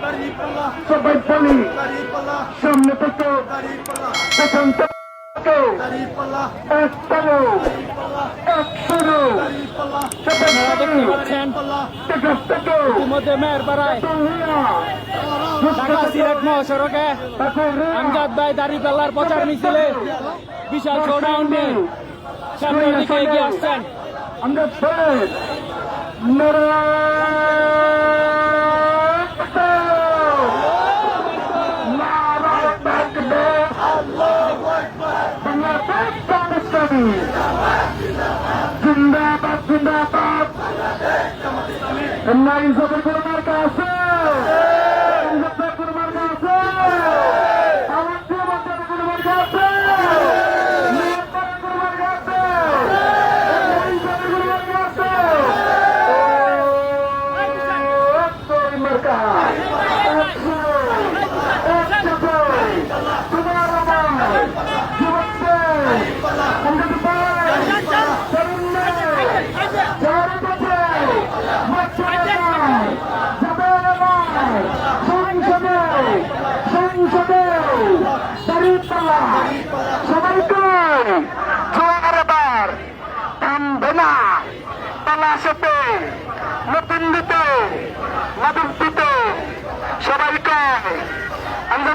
দাঁড়িপাল্লা সবাই বলি সামনে থেকে পেছন থেকে এক পলো এক শুরু আপনারা দেখতে পাচ্ছেন ইতিমধ্যে মেহেরপাড়ায় ঢাকা সিলেট মহাসড়কে আমজাদ ভাই দাঁড়িপাল্লার প্রচার মিছিলে বিশাল শোডাউন নিয়ে সামনের দিকে এগিয়ে আসছেন। আমরা জিন্দাবাদ জিন্দাবাদ নারী সবের কোনো মার্কা আছে কোনো মার্কা আছে আমার প্রিয় বাচ্চাদের কোনো মার্কা আছে কোনো মার্কা আছে নারী সবের কোনো মার্কা আছে মার্কা সবাইকে জোয়ার এবার থামবে না তালাশেতে নতুন দিতে নতুন দিতে সবাইকে আমরা